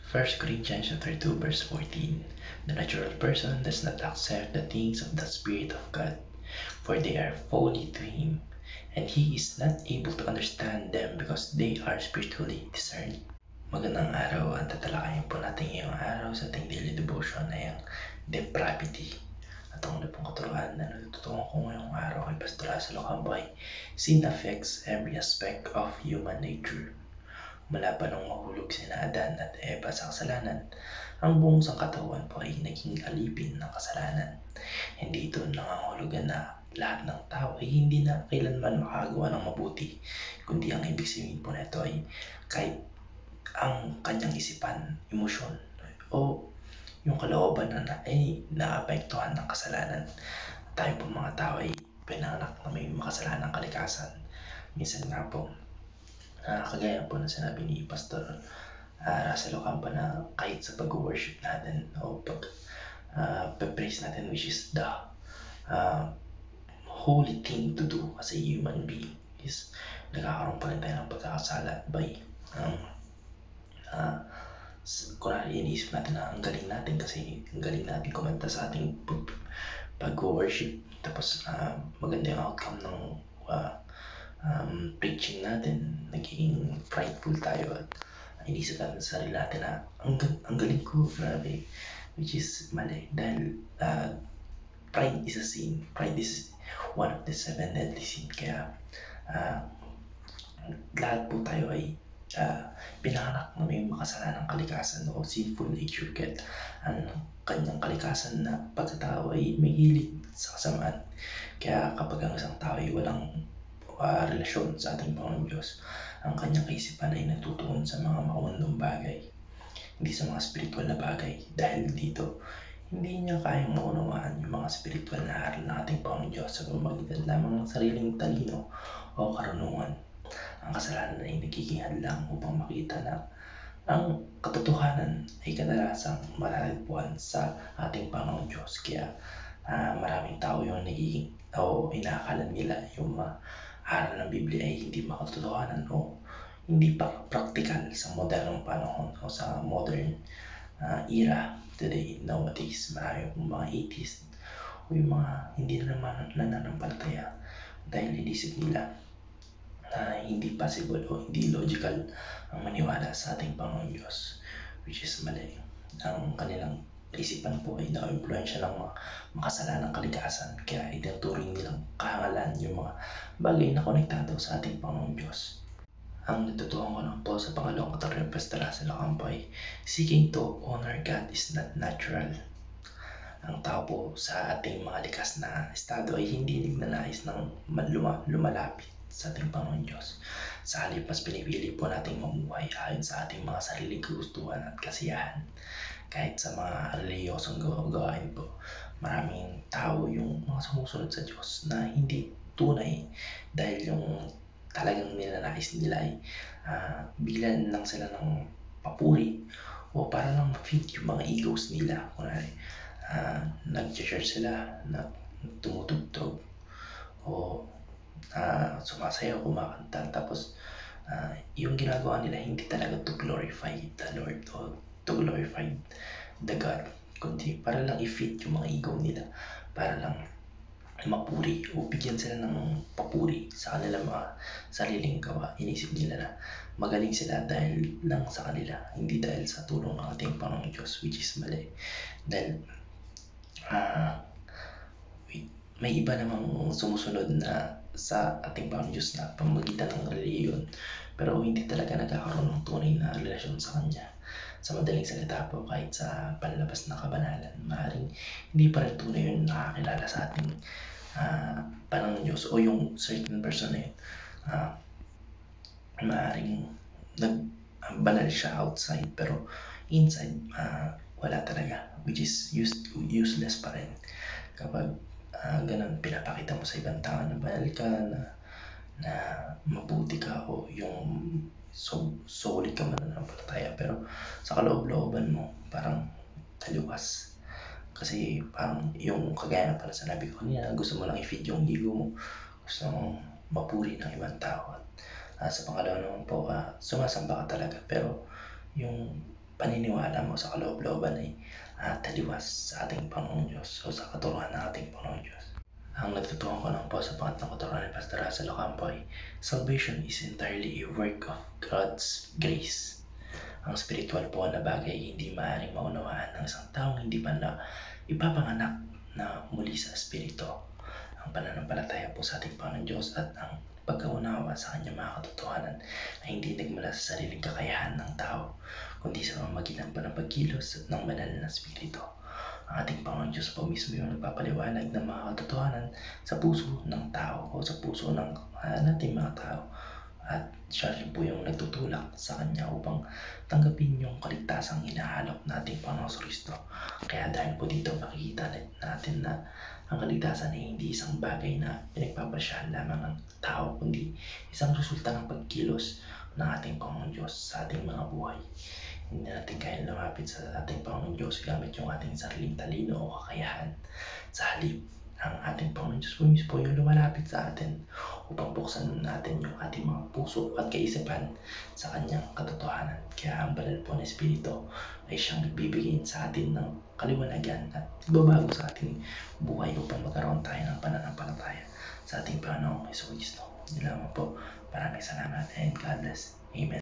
First Corinthians chapter 2 verse 14. The natural person does not accept the things of the Spirit of God, for they are folly to him, and he is not able to understand them because they are spiritually discerned. Magandang araw, ang tatalakayin po natin ngayong araw sa ating daily devotion ay ang depravity. At ang una pong katuruan na natututunan ko ngayong araw kay Pastor Laszlo Campo ay sin affects every aspect of human nature. Mula pa nung mahulog sina Adan at Eva sa kasalanan, ang buong sangkatawan po ay naging alipin ng kasalanan. Hindi ito nangangahulugan na lahat ng tao ay hindi na kailanman makagawa ng mabuti, kundi ang ibig sabihin po nito ay kahit ang kanyang isipan, emosyon, o yung kalooban na ay naapektuhan ng kasalanan. Tayo po mga tao ay pinanganak na may makasalanang kalikasan. Minsan nga po, kagaya po na sinabi ni Pastor Laszlo Campo na kahit sa pag-worship natin o pag-praise natin, which is the holy thing to do as a human being, is nagkakaroon pa rin tayo ng pagkakasala by kunwari iniisip natin na ang galing natin kasi ang galing natin kumanta sa ating pag-worship, tapos maganda yung outcome ng preaching natin, naging prideful tayo at inisip natin sa sarili natin na ang galing ko, grabe, which is mali dahil pride is a sin. Pride is one of the 7 deadly sin. Kaya lahat po tayo ay pinanganak na may makasalanang kalikasan o sinful nature, kaya ang kanyang kalikasan na pagkatao ay may hilig sa kasamaan. Kaya kapag ang isang tao ay walang relasyon sa ating Panginoon Diyos, ang kanyang kaisipan ay natutuon sa mga maunong bagay, hindi sa mga spiritual na bagay. Dahil dito, hindi niya kayang maunawaan yung mga spiritual na aral ng ating Panginoon Diyos sa pamamagitan lamang ng sariling talino o karunungan. Ang kasalanan ay nagiging hadlang upang makita na ang katotohanan ay kadalasang matatagpuan sa ating Panginoon Diyos. Kaya maraming tao yung nagiging o inaakala nila yung aral ng Biblia ay hindi makatotohanan o hindi pa practical sa modernong panahon o sa modern era today. Nowadays, marami pong mga atheist o yung mga hindi na naman nananampalataya dahil inisip nila na hindi possible o hindi logical ang maniwala sa ating Panginoon Diyos, which is mali. Ang kanilang isipan po ay naka-influensya ng mga makasalanang kalikasan, kaya itinuturing nilang kahangalan yung mga bagay na konektado sa ating Panginoon Diyos. Ang natutuhan ko lang po sa pangalawang katuruan ng Pastor Laszlo Campo ay seeking to honor God is not natural. Ang tao po sa ating mga likas na estado ay hindi nagnanais ng lumalapit sa ating Panginoon Diyos. Sa halip, mas pinipili po nating mamuhay ayon sa ating mga sariling kagustuhan at kasiyahan. Kahit sa mga reliyosong gawain po, maraming tao yung mga sumusunod sa Diyos na hindi tunay dahil yung talagang nilalais nila ay biglan lang sila ng papuri o para lang ma-feed yung mga egos nila. Kunwari, nag-church sila na tumutugtog o sumasayaw, kumakanta, tapos yung ginagawa nila hindi talaga to glorify the Lord o to glorify the God, kundi para lang i-feed yung mga ego nila, para lang mapuri o bigyan sila ng papuri sa kanilang mga sariling gawa. Inisip nila na magaling sila dahil lang sa kanila, hindi dahil sa tulong ng ating Panginoong Diyos, which is mali. Dahil may iba namang sumusunod na sa ating Panginoon Diyos na pamamagitan ng reliyon, pero hindi talaga nagkakaroon ng tunay na relasyon sa Kanya. Sa madaling salita po, kahit sa panlabas na kabanalan, maaaring hindi pa rin tunay yung nakakilala sa ating Panginoon Diyos o yung certain person na yun. Maaaring nagbanal siya outside, pero inside wala talaga, which is useless pa rin. Kapag ganun, pinapakita mo sa ibang tao na banal ka, na mabuti ka o yung solid ka mananampalataya, pero sa kaloob-looban mo parang taliwas. Kasi parang yung kagaya na pala sinabi ko niya, gusto mo lang i-feed yung ego mo, gusto mo mapuri ng ibang tao. At sa pangalawa naman po, sumasamba ka talaga, pero yung paniniwala mo sa kaloob-looban ay taliwas sa ating Panginoong Diyos o sa katuruan ng ating Panginoong Diyos. Ang natutuhan ko lang po sa pangatlong katuruan ni Pastor Russell Ocampo ay salvation is entirely a work of God's grace. Ang spiritual po na bagay ay hindi maaaring maunawaan ng isang taong hindi pa na ipapanganak na muli sa Espiritu. Ang pananampalataya po sa ating Panginoon Diyos at ang pagkaunawa sa kanyang mga katotohanan ay hindi nagmula sa sariling kakayahan ng tao, kundi sa pamamagitan po ng pagkilos ng banal na Espiritu. Ang ating Panginoon Diyos po mismo yung nagpapaliwanag ng mga katotohanan sa puso ng tao o sa puso ng nating mga tao. At siya rin po yung nagtutulak sa kanya upang tanggapin yung kaligtasang hinahalok nating Panginoong Kristo. Kaya dahil po dito makikita natin na ang kaligtasan ay hindi isang bagay na pinagpapasyahan lamang ng tao, kundi isang resulta ng pagkilos ng ating Panginoong Diyos sa ating mga buhay. Hindi natin kaya lumapit sa ating Panginoong Diyos gamit yung ating sariling talino o kakayahan. Sa halip, ang ating Panginoong Diyos po mismo yung lumalapit sa atin upang buksan natin yung ating mga puso at kaisipan sa kanyang katotohanan. Kaya ang banal po na Espiritu ay siyang nagbibigay sa atin ng kaliwanagan at ibabago sa ating buhay upang magkaroon tayo ng pananampalataya sa ating Panginoong Hesus Kristo. Yun lamang po. Maraming salamat and God bless. Amen.